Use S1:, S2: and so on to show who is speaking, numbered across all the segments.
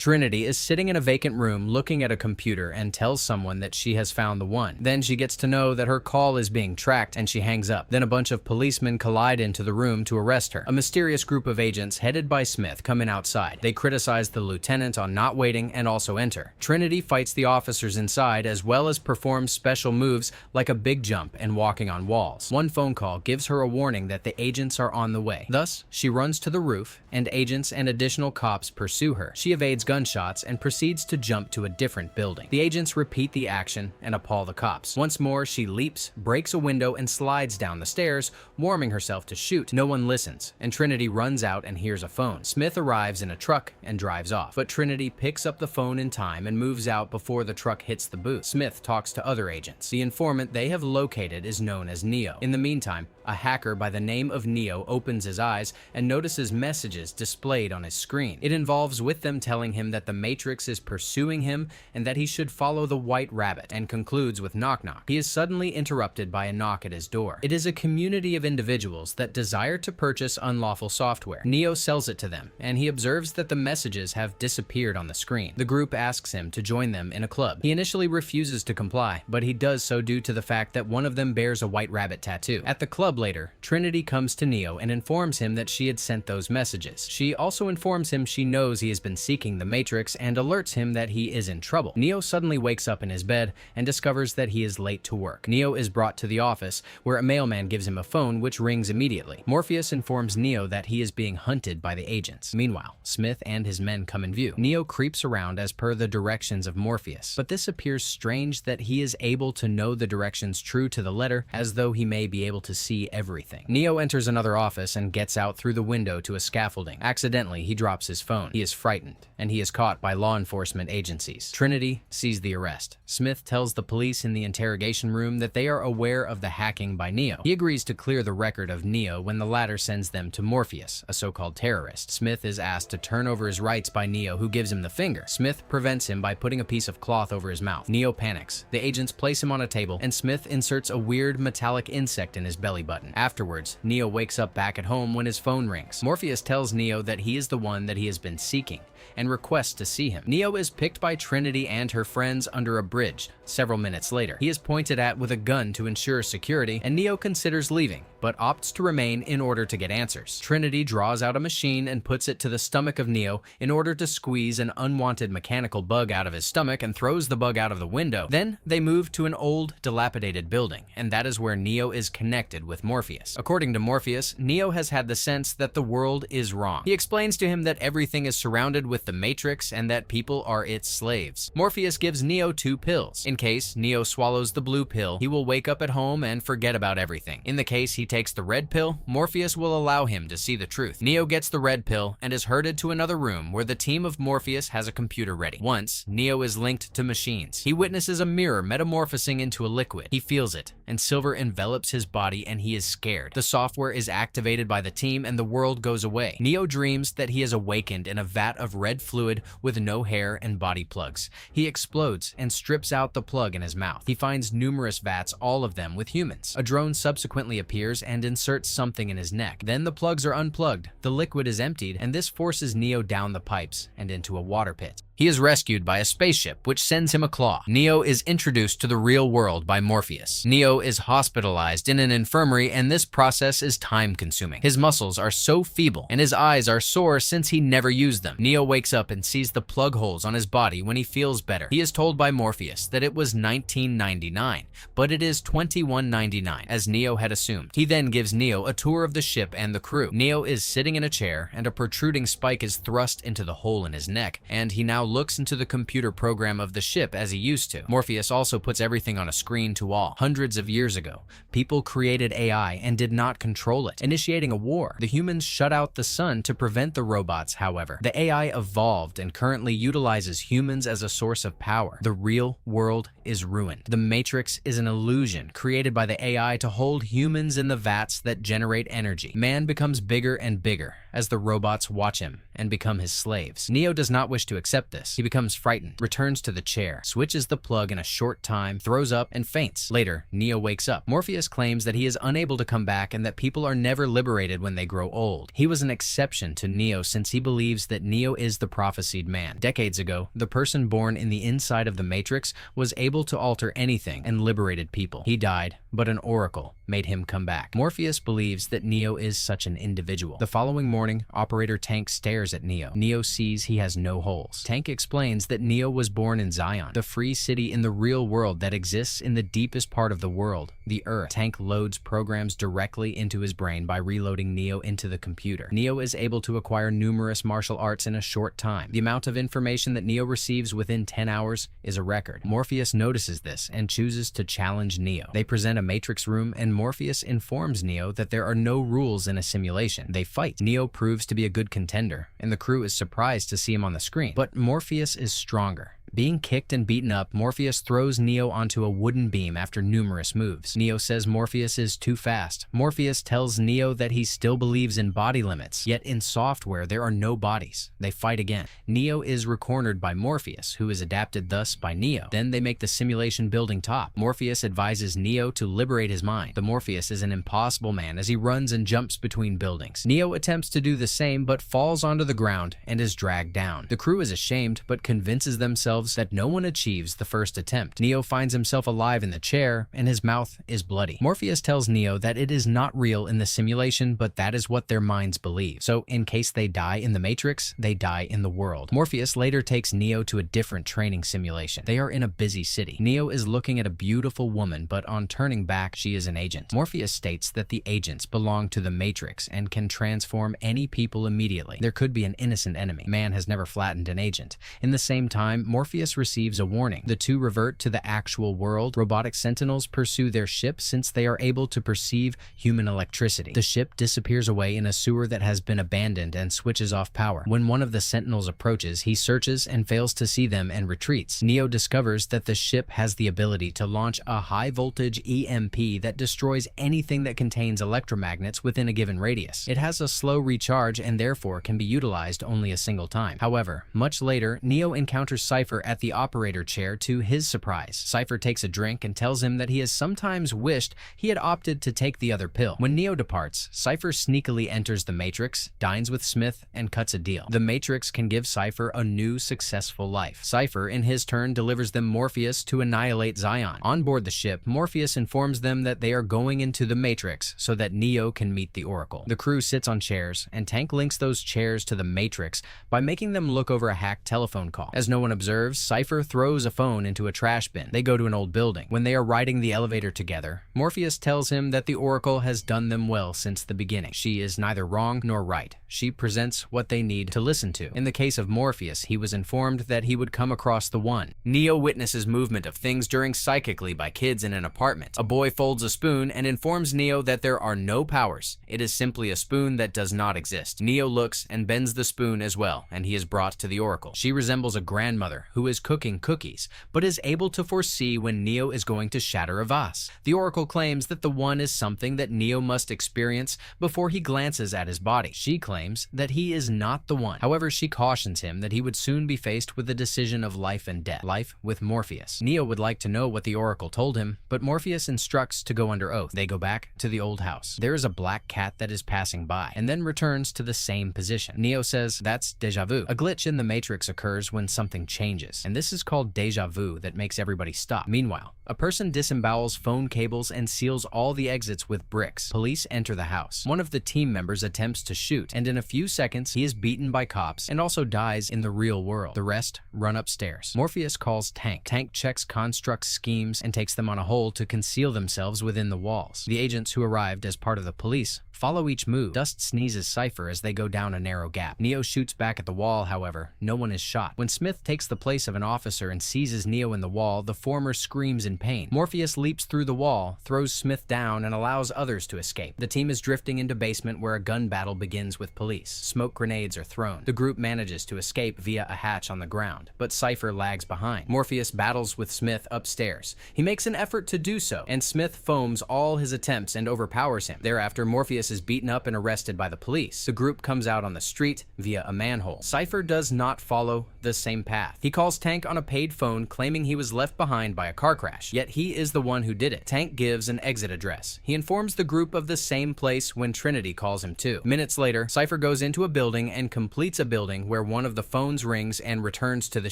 S1: Trinity is sitting in a vacant room looking at a computer and tells someone that she has found the one. Then she gets to know that her call is being tracked and she hangs up. Then a bunch of policemen collide into the room to arrest her. A mysterious group of agents headed by Smith come in outside. They criticize the lieutenant on not waiting and also enter. Trinity fights the officers inside as well as performs special moves like a big jump and walking on walls. One phone call gives her a warning that the agents are on the way. Thus, she runs to the roof and agents and additional cops pursue her. She evades gunshots and proceeds to jump to a different building. The agents repeat the action and appall the cops. Once more, she leaps, breaks a window, and slides down the stairs, warming herself to shoot. No one listens, and Trinity runs out and hears a phone. Smith arrives in a truck and drives off, but Trinity picks up the phone in time and moves out before the truck hits the booth. Smith talks to other agents. The informant they have located is known as Neo. In the meantime, a hacker by the name of Neo opens his eyes and notices messages displayed on his screen. It involves with them telling him that the Matrix is pursuing him and that he should follow the White Rabbit, and concludes with knock knock. He is suddenly interrupted by a knock at his door. It is a community of individuals that desire to purchase unlawful software. Neo sells it to them, and he observes that the messages have disappeared on the screen. The group asks him to join them in a club. He initially refuses to comply, but he does so due to the fact that one of them bears a white rabbit tattoo. At the club later, Trinity comes to Neo and informs him that she had sent those messages. She also informs him she knows he has been seeking the Matrix and alerts him that he is in trouble. Neo suddenly wakes up in his bed and discovers that he is late to work. Neo is brought to the office, where a mailman gives him a phone which rings immediately. Morpheus informs Neo that he is being hunted by the agents. Meanwhile, Smith and his men come in view. Neo creeps around as per the directions of Morpheus, but this appears strange that he is able to know the directions true to the letter, as though he may be able to see everything. Neo enters another office and gets out through the window to a scaffolding. Accidentally, he drops his phone. He is frightened, and he is caught by law enforcement agencies. Trinity sees the arrest. Smith tells the police in the interrogation room that they are aware of the hacking by Neo. He agrees to clear the record of Neo when the latter sends them to Morpheus, a so-called terrorist. Smith is asked to turn over his rights by Neo, who gives him the finger. Smith prevents him by putting a piece of cloth over his mouth. Neo panics. The agents place him on a table, and Smith inserts a weird metallic insect in his belly button. Afterwards, Neo wakes up back at home when his phone rings. Morpheus tells Neo that he is the one that he has been seeking and requests to see him. Neo is picked by Trinity and her friends under a bridge. Several minutes later, he is pointed at with a gun to ensure security, and Neo considers leaving, but opts to remain in order to get answers. Trinity draws out a machine and puts it to the stomach of Neo in order to squeeze an unwanted mechanical bug out of his stomach and throws the bug out of the window. Then they move to an old, dilapidated building, and that is where Neo is connected with Morpheus. According to Morpheus, Neo has had the sense that the world is wrong. He explains to him that everything is surrounded with the Matrix and that people are its slaves. Morpheus gives Neo 2 pills. In case Neo swallows the blue pill, he will wake up at home and forget about everything. In the case he takes the red pill, Morpheus will allow him to see the truth. Neo gets the red pill and is herded to another room where the team of Morpheus has a computer ready. Once, Neo is linked to machines. He witnesses a mirror metamorphosing into a liquid. He feels it, and silver envelops his body and he is scared. The software is activated by the team and the world goes away. Neo dreams that he is awakened in a vat of red fluid with no hair and body plugs. He explodes and strips out the plug in his mouth. He finds numerous vats, all of them with humans. A drone subsequently appears and inserts something in his neck. Then the plugs are unplugged, the liquid is emptied, and this forces Neo down the pipes and into a water pit. He is rescued by a spaceship, which sends him a claw. Neo is introduced to the real world by Morpheus. Neo is hospitalized in an infirmary, and this process is time-consuming. His muscles are so feeble, and his eyes are sore since he never used them. Neo wakes up and sees the plug holes on his body when he feels better. He is told by Morpheus that it was 1999, but it is 2199, as Neo had assumed. He then gives Neo a tour of the ship and the crew. Neo is sitting in a chair, and a protruding spike is thrust into the hole in his neck, and he now looks into the computer program of the ship as he used to. Morpheus also puts everything on a screen to all. Hundreds of years ago, people created AI and did not control it, initiating a war. The humans shut out the sun to prevent the robots, however. The AI evolved and currently utilizes humans as a source of power. The real world is ruined. The Matrix is an illusion created by the AI to hold humans in the vats that generate energy. Man becomes bigger and bigger, as the robots watch him and become his slaves. Neo does not wish to accept this. He becomes frightened, returns to the chair, switches the plug in a short time, throws up, and faints. Later, Neo wakes up. Morpheus claims that he is unable to come back and that people are never liberated when they grow old. He was an exception to Neo since he believes that Neo is the prophesied man. Decades ago, the person born in the inside of the Matrix was able to alter anything and liberated people. He died, but an oracle made him come back. Morpheus believes that Neo is such an individual. The following morning, Operator Tank stares at Neo. Neo sees he has no holes. Tank explains that Neo was born in Zion, the free city in the real world that exists in the deepest part of the world, the Earth. Tank loads programs directly into his brain by reloading Neo into the computer. Neo is able to acquire numerous martial arts in a short time. The amount of information that Neo receives within 10 hours is a record. Morpheus notices this and chooses to challenge Neo. They present a Matrix room and Morpheus informs Neo that there are no rules in a simulation. They fight. Neo proves to be a good contender, and the crew is surprised to see him on the screen. But Morpheus is stronger. Being kicked and beaten up, Morpheus throws Neo onto a wooden beam after numerous moves. Neo says Morpheus is too fast. Morpheus tells Neo that he still believes in body limits, yet in software there are no bodies. They fight again. Neo is recornered by Morpheus, who is adapted thus by Neo. Then they make the simulation building top. Morpheus advises Neo to liberate his mind. The Morpheus is an impossible man as he runs and jumps between buildings. Neo attempts to do the same but falls onto the ground and is dragged down. The crew is ashamed but convinces themselves that no one achieves the first attempt. Neo finds himself alive in the chair, and his mouth is bloody. Morpheus tells Neo that it is not real in the simulation, but that is what their minds believe. So, in case they die in the Matrix, they die in the world. Morpheus later takes Neo to a different training simulation. They are in a busy city. Neo is looking at a beautiful woman, but on turning back, she is an agent. Morpheus states that the agents belong to the Matrix and can transform any people immediately. There could be an innocent enemy. Man has never flattened an agent. In the same time, Morpheus receives a warning. The two revert to the actual world. Robotic sentinels pursue their ship since they are able to perceive human electricity. The ship disappears away in a sewer that has been abandoned and switches off power. When one of the sentinels approaches, he searches and fails to see them and retreats. Neo discovers that the ship has the ability to launch a high-voltage EMP that destroys anything that contains electromagnets within a given radius. It has a slow recharge and therefore can be utilized only a single time. However, much later, Neo encounters Cypher at the operator chair to his surprise. Cypher takes a drink and tells him that he has sometimes wished he had opted to take the other pill. When Neo departs, Cypher sneakily enters the Matrix, dines with Smith, and cuts a deal. The Matrix can give Cypher a new, successful life. Cypher, in his turn, delivers them Morpheus to annihilate Zion. On board the ship, Morpheus informs them that they are going into the Matrix so that Neo can meet the Oracle. The crew sits on chairs, and Tank links those chairs to the Matrix by making them look over a hacked telephone call. As no one observes, Cypher throws a phone into a trash bin. They go to an old building. When they are riding the elevator together, Morpheus tells him that the Oracle has done them well since the beginning. She is neither wrong nor right. She presents what they need to listen to. In the case of Morpheus, he was informed that he would come across the one. Neo witnesses movement of things during psychically by kids in an apartment. A boy folds a spoon and informs Neo that there are no powers. It is simply a spoon that does not exist. Neo looks and bends the spoon as well, and he is brought to the Oracle. She resembles a grandmother who is cooking cookies, but is able to foresee when Neo is going to shatter a vase. The Oracle claims that the one is something that Neo must experience before he glances at his body. She claims that he is not the one. However, she cautions him that he would soon be faced with the decision of life and death. Life with Morpheus. Neo would like to know what the Oracle told him, but Morpheus instructs to go under oath. They go back to the old house. There is a black cat that is passing by, and then returns to the same position. Neo says that's déjà vu. A glitch in the Matrix occurs when something changes, and this is called déjà vu that makes everybody stop. Meanwhile, a person disembowels phone cables and seals all the exits with bricks. Police enter the house. One of the team members attempts to shoot, and in a few seconds, he is beaten by cops and also dies in the real world. The rest run upstairs. Morpheus calls Tank. Tank checks constructs schemes and takes them on a hole to conceal themselves within the walls. The agents who arrived as part of the police follow each move. Dust sneezes Cypher as they go down a narrow gap. Neo shoots back at the wall, however. No one is shot. When Smith takes the place place of an officer and seizes Neo in the wall, the former screams in pain. Morpheus leaps through the wall, throws Smith down, and allows others to escape. The team is drifting into basement where a gun battle begins with police. Smoke grenades are thrown. The group manages to escape via a hatch on the ground, but Cypher lags behind. Morpheus battles with Smith upstairs. He makes an effort to do so, and Smith foams all his attempts and overpowers him. Thereafter, Morpheus is beaten up and arrested by the police. The group comes out on the street via a manhole. Cypher does not follow the same path. He calls Tank on a paid phone, claiming he was left behind by a car crash, yet he is the one who did it. Tank gives an exit address. He informs the group of the same place when Trinity calls him too. Minutes later, Cypher goes into a building and completes a building where one of the phones rings and returns to the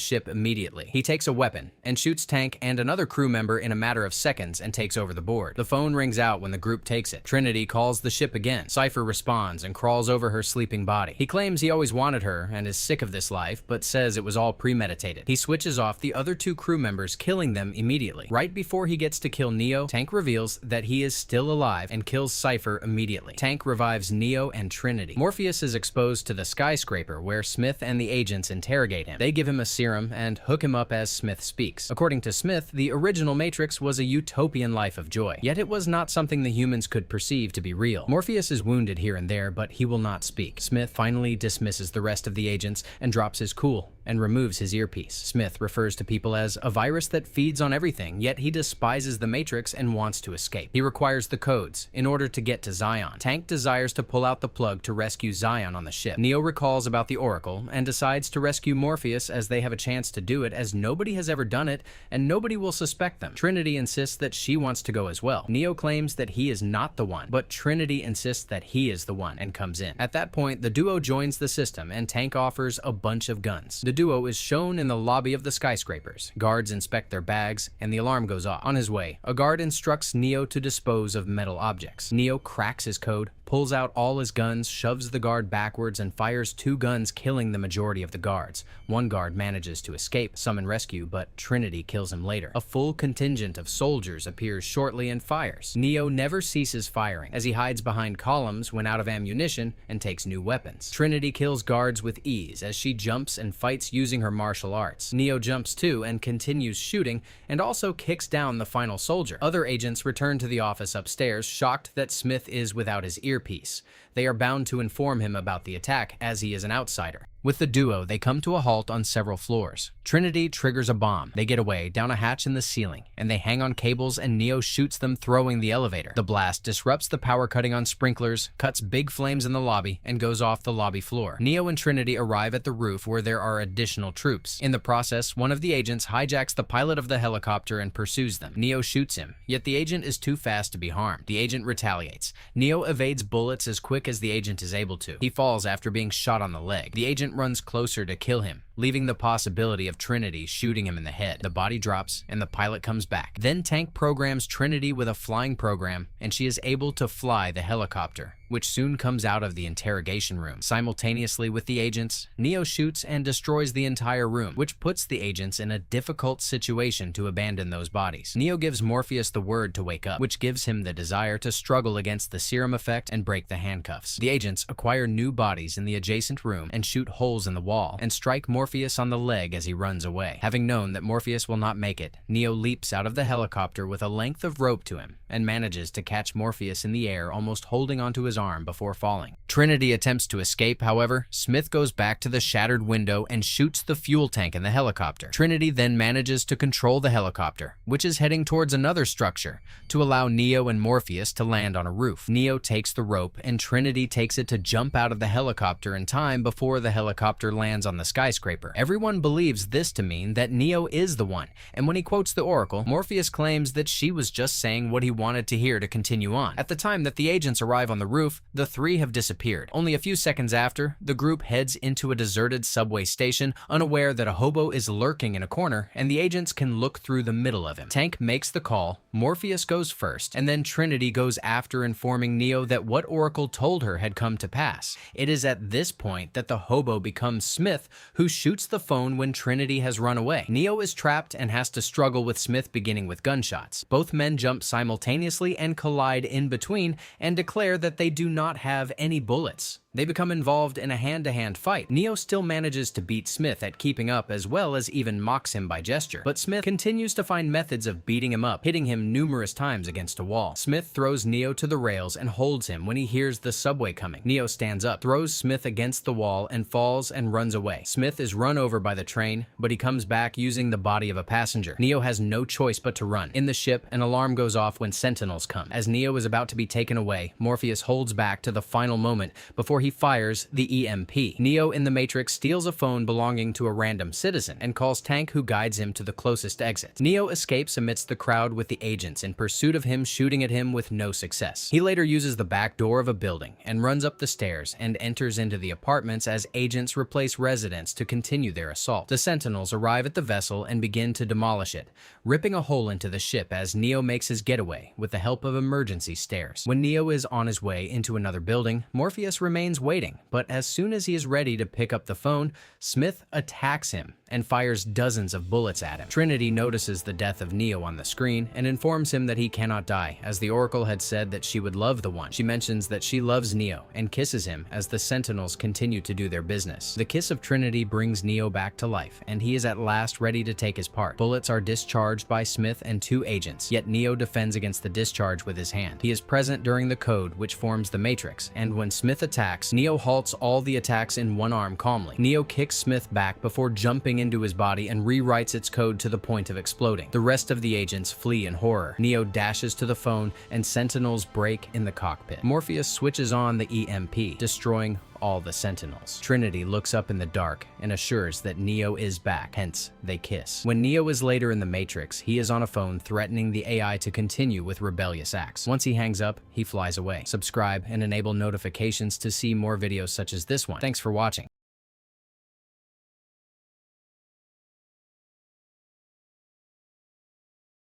S1: ship immediately. He takes a weapon and shoots Tank and another crew member in a matter of seconds and takes over the board. The phone rings out when the group takes it. Trinity calls the ship again. Cypher responds and crawls over her sleeping body. He claims he always wanted her and is sick of this life, but says it was all premeditated. He switches off the other two crew members, killing them immediately. Right before he gets to kill Neo, Tank reveals that he is still alive and kills Cypher immediately. Tank revives Neo and Trinity. Morpheus is exposed to the skyscraper where Smith and the agents interrogate him. They give him a serum and hook him up as Smith speaks. According to Smith, the original Matrix was a utopian life of joy, yet it was not something the humans could perceive to be real. Morpheus is wounded here and there, but he will not speak. Smith finally dismisses the rest of the agents and drops his cool and removes his earpiece. Smith refers to people as a virus that feeds on everything, yet he despises the Matrix and wants to escape. He requires the codes in order to get to Zion. Tank desires to pull out the plug to rescue Zion on the ship. Neo recalls about the Oracle and decides to rescue Morpheus as they have a chance to do it, as nobody has ever done it and nobody will suspect them. Trinity insists that she wants to go as well. Neo claims that he is not the one, but Trinity insists that he is the one and comes in. At that point, the duo joins the system and Tank offers a bunch of guns. The duo is shown in the lobby of the skyscrapers. Guards inspect their bags and the alarm goes off. On his way, a guard instructs Neo to dispose of metal objects. Neo cracks his code, pulls out all his guns, shoves the guard backwards, and fires 2 guns, killing the majority of the guards. One guard manages to escape, summon rescue, but Trinity kills him later. A full contingent of soldiers appears shortly and fires. Neo never ceases firing, as he hides behind columns when out of ammunition and takes new weapons. Trinity kills guards with ease as she jumps and fights using her martial arts. Neo jumps too and continues shooting, and also kicks down the final soldier. Other agents return to the office upstairs, shocked that Smith is without his earpiece. They are bound to inform him about the attack, as he is an outsider. With the duo, they come to a halt on several floors. Trinity triggers a bomb. They get away, down a hatch in the ceiling, and they hang on cables and Neo shoots them, throwing the elevator. The blast disrupts the power cutting on sprinklers, cuts big flames in the lobby, and goes off the lobby floor. Neo and Trinity arrive at the roof where there are additional troops. In the process, one of the agents hijacks the pilot of the helicopter and pursues them. Neo shoots him, yet the agent is too fast to be harmed. The agent retaliates. Neo evades bullets as quick as the agent is able to. He falls after being shot on the leg. The agent runs closer to kill him, leaving the possibility of Trinity shooting him in the head. The body drops and the pilot comes back. Then Tank programs Trinity with a flying program and she is able to fly the helicopter, which soon comes out of the interrogation room. Simultaneously with the agents, Neo shoots and destroys the entire room, which puts the agents in a difficult situation to abandon those bodies. Neo gives Morpheus the word to wake up, which gives him the desire to struggle against the serum effect and break the handcuffs. The agents acquire new bodies in the adjacent room and shoot holes in the wall and strike Morpheus on the leg as he runs away. Having known that Morpheus will not make it, Neo leaps out of the helicopter with a length of rope to him and manages to catch Morpheus in the air, almost holding onto his arm before falling. Trinity attempts to escape, however. Smith goes back to the shattered window and shoots the fuel tank in the helicopter. Trinity then manages to control the helicopter, which is heading towards another structure, to allow Neo and Morpheus to land on a roof. Neo takes the rope and Trinity takes it to jump out of the helicopter in time before the helicopter lands on the skyscraper. Everyone believes this to mean that Neo is the one, and when he quotes the Oracle, Morpheus claims that she was just saying what he wanted to hear to continue on. At the time that the agents arrive on the roof, the 3 have disappeared. Only a few seconds after, the group heads into a deserted subway station, unaware that a hobo is lurking in a corner, and the agents can look through the middle of him. Tank makes the call, Morpheus goes first, and then Trinity goes after, informing Neo that what Oracle told her had come to pass. It is at this point that the hobo becomes Smith, who shoots the phone when Trinity has run away. Neo is trapped and has to struggle with Smith, beginning with gunshots. Both men jump simultaneously and collide in between and declare that they do not have any bullets. They become involved in a hand-to-hand fight. Neo still manages to beat Smith at keeping up as well as even mocks him by gesture. But Smith continues to find methods of beating him up, hitting him numerous times against a wall. Smith throws Neo to the rails and holds him when he hears the subway coming. Neo stands up, throws Smith against the wall and falls and runs away. Smith is run over by the train, but he comes back using the body of a passenger. Neo has no choice but to run. In the ship, an alarm goes off when Sentinels come. As Neo is about to be taken away, Morpheus holds back to the final moment before he fires the EMP. Neo in the Matrix steals a phone belonging to a random citizen and calls Tank, who guides him to the closest exit. Neo escapes amidst the crowd with the agents in pursuit of him, shooting at him with no success. He later uses the back door of a building and runs up the stairs and enters into the apartments as agents replace residents to continue their assault. The Sentinels arrive at the vessel and begin to demolish it, ripping a hole into the ship as Neo makes his getaway with the help of emergency stairs. When Neo is on his way into another building, Morpheus remains waiting, but as soon as he is ready to pick up the phone, Smith attacks him and fires dozens of bullets at him. Trinity notices the death of Neo on the screen and informs him that he cannot die, as the Oracle had said that she would love the one. She mentions that she loves Neo and kisses him as the Sentinels continue to do their business. The kiss of Trinity brings Neo back to life, and he is at last ready to take his part. Bullets are discharged by Smith and two agents, yet Neo defends against the discharge with his hand. He is present during the code which forms the Matrix, and when Smith attacks, Neo halts all the attacks in one arm calmly. Neo kicks Smith back before jumping into his body and rewrites its code to the point of exploding. The rest of the agents flee in horror. Neo dashes to the phone and Sentinels break in the cockpit. Morpheus switches on the EMP, destroying all the Sentinels. Trinity looks up in the dark and assures that Neo is back, hence they kiss. When Neo is later in the Matrix, he is on a phone threatening the AI to continue with rebellious acts. Once he hangs up, he flies away. Subscribe and enable notifications to see more videos such as this one. Thanks for watching.